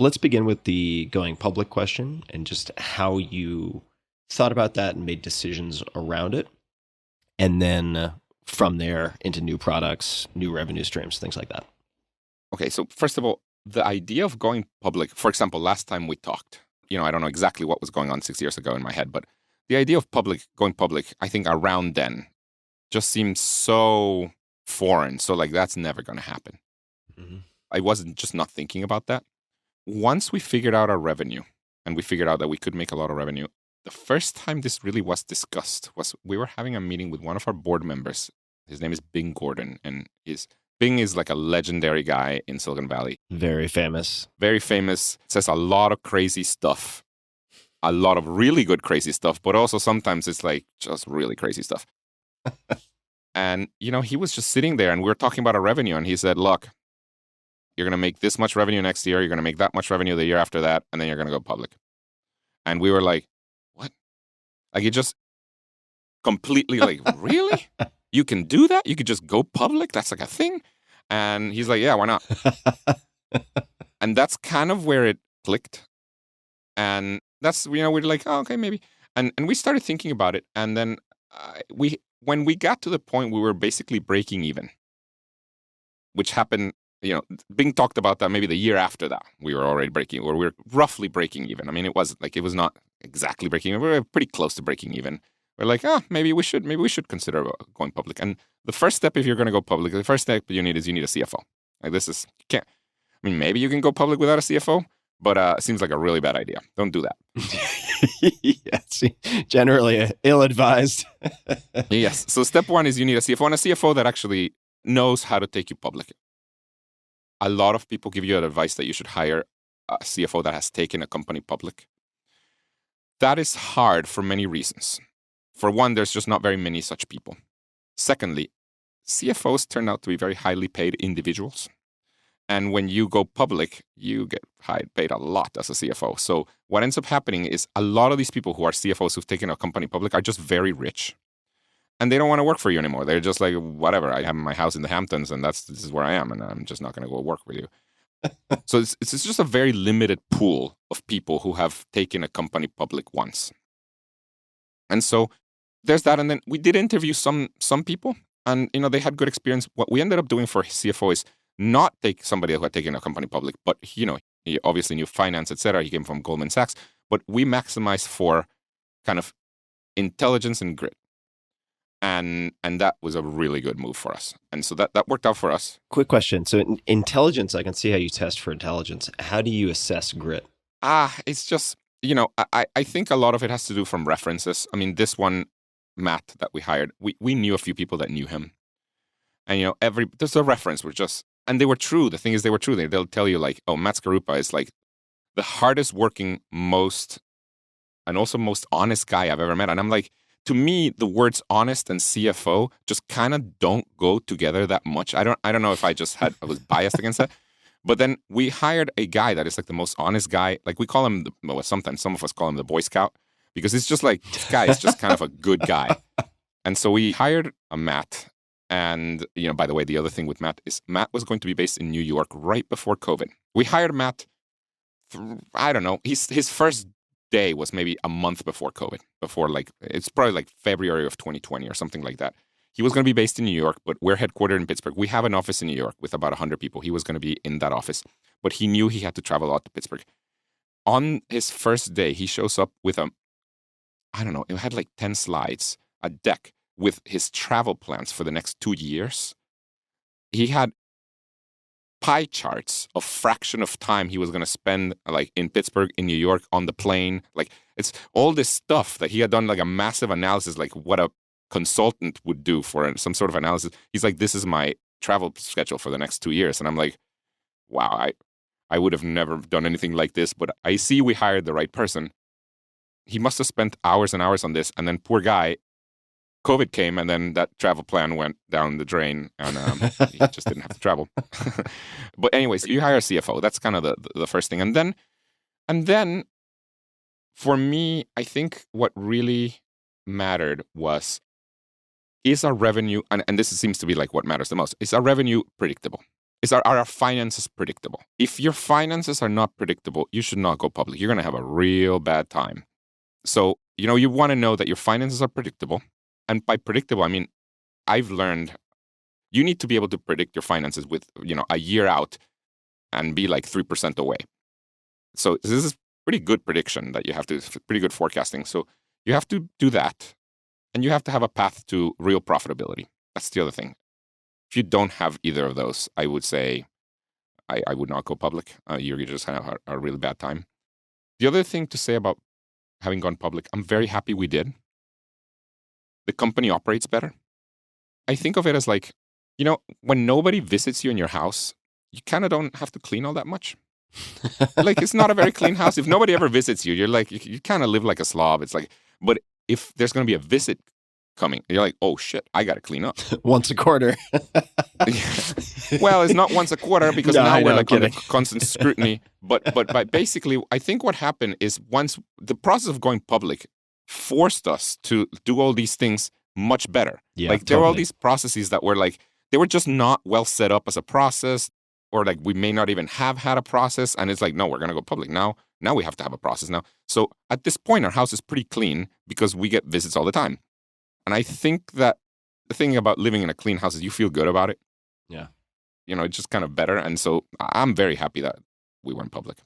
let's begin with the going public question and just how you thought about that and made decisions around it. And then from there into new products, new revenue streams, things like that. Okay, so first of all, the idea of going public, for example, last time we talked, I don't know exactly what was going on 6 years ago in my head, but the idea of going public, I think around then just seems so foreign. So like, that's never going to happen. Mm-hmm. I wasn't just not thinking about that. Once we figured out our revenue and we figured out that we could make a lot of revenue, the first time this really was discussed was we were having a meeting with one of our board members. His name is Bing Gordon, and Bing is like a legendary guy in Silicon Valley. Very famous. Very famous. Says a lot of crazy stuff. A lot of really good crazy stuff, but also sometimes it's like just really crazy stuff. And, he was just sitting there and we were talking about our revenue and he said, look, you're going to make this much revenue next year. You're going to make that much revenue the year after that. And then you're going to go public. And we were like, what? Like, it just completely like, really? You can do that? You could just go public? That's like a thing? And he's like, yeah, why not? And that's kind of where it clicked. And that's, we're like, oh, okay, maybe. And we started thinking about it. And then when we got to the point we were basically breaking even, which happened, Bing talked about that maybe the year after that. We were already we were roughly breaking even. I mean, it was not exactly breaking even. We were pretty close to breaking even. We're like, maybe we should consider going public. And the first step, if you're going to go public, the first step you need a CFO. Like maybe you can go public without a CFO, but it seems like a really bad idea. Don't do that. Yes, generally ill-advised. Yes. So step one is you need a CFO, and a CFO that actually knows how to take you public. A lot of people give you advice that you should hire a CFO that has taken a company public. That is hard for many reasons. For one, there's just not very many such people. Secondly, CFOs turn out to be very highly paid individuals. And when you go public, you get paid a lot as a CFO. So what ends up happening is a lot of these people who are CFOs who've taken a company public are just very rich. And they don't want to work for you anymore. They're just like, whatever, I have my house in the Hamptons and this is where I am. And I'm just not going to go work with you. So it's just a very limited pool of people who have taken a company public once. And so there's that. And then we did interview some people and, they had good experience. What we ended up doing for CFO is not take somebody who had taken a company public, but, he obviously knew finance, et cetera. He came from Goldman Sachs, but we maximized for kind of intelligence and grit. And that was a really good move for us. And so that worked out for us. Quick question. So intelligence, I can see how you test for intelligence. How do you assess grit? It's just, I think a lot of it has to do from references. I mean, this one, Matt, that we hired, we knew a few people that knew him. And, there's a reference. And they were true. The thing is, they were true. They'll tell you like, oh, Matt Skarupa is like the hardest working, most honest guy I've ever met. And I'm like, to me, the words honest and CFO just kind of don't go together that much. I don't know if I was biased against that. But then we hired a guy that is like the most honest guy. Like we call him, sometimes some of us call him the Boy Scout because it's just like, this guy is just kind of a good guy. And so we hired a Matt. And, by the way, the other thing with Matt is Matt was going to be based in New York right before COVID. We hired Matt, I don't know, his first day was maybe a month before COVID, it's probably like February of 2020 or something like that. He was going to be based in New York, but we're headquartered in Pittsburgh. We have an office in New York with about 100 people. He was going to be in that office, but he knew he had to travel out to Pittsburgh. On his first day, he shows up with it had like 10 slides, a deck with his travel plans for the next 2 years. He had pie charts of fraction of time he was going to spend like in Pittsburgh, in New York, on the plane. Like it's all this stuff that he had done like a massive analysis, like what a consultant would do for some sort of analysis. He's like, this is my travel schedule for the next 2 years. And I'm like, wow, I would have never done anything like this, but I see we hired the right person. He must have spent hours and hours on this. And then poor guy, COVID came, and then that travel plan went down the drain, and he just didn't have to travel. But anyways, you hire a CFO. That's kind of the first thing. And then for me, I think what really mattered was, is our revenue, and this seems to be like what matters the most, is our revenue predictable? are our finances predictable? If your finances are not predictable, you should not go public. You're going to have a real bad time. So, you want to know that your finances are predictable. And by predictable, I mean, I've learned you need to be able to predict your finances with, a year out and be like 3% away. So this is pretty good prediction that you have to, pretty good forecasting. So you have to do that. And you have to have a path to real profitability. That's the other thing. If you don't have either of those, I would say I would not go public. You're just going to have a really bad time. The other thing to say about having gone public, I'm very happy we did. The company operates better. I think of it as like, when nobody visits you in your house, you kind of don't have to clean all that much. Like, it's not a very clean house. If nobody ever visits you, you're like, you kind of live like a slob. It's like, but if there's going to be a visit coming, you're like, oh shit, I got to clean up. Once a quarter. Well, it's not once a quarter because now we're like under constant scrutiny. But basically, I think what happened is once the process of going public forced us to do all these things much better. Yeah, like there were all these processes that were like, they were just not well set up as a process, or like we may not even have had a process. And it's like, no, we're going to go public now. Now we have to have a process now. So at this point, our house is pretty clean because we get visits all the time. And I think that the thing about living in a clean house is you feel good about it. Yeah. It's just kind of better. And so I'm very happy that we went public.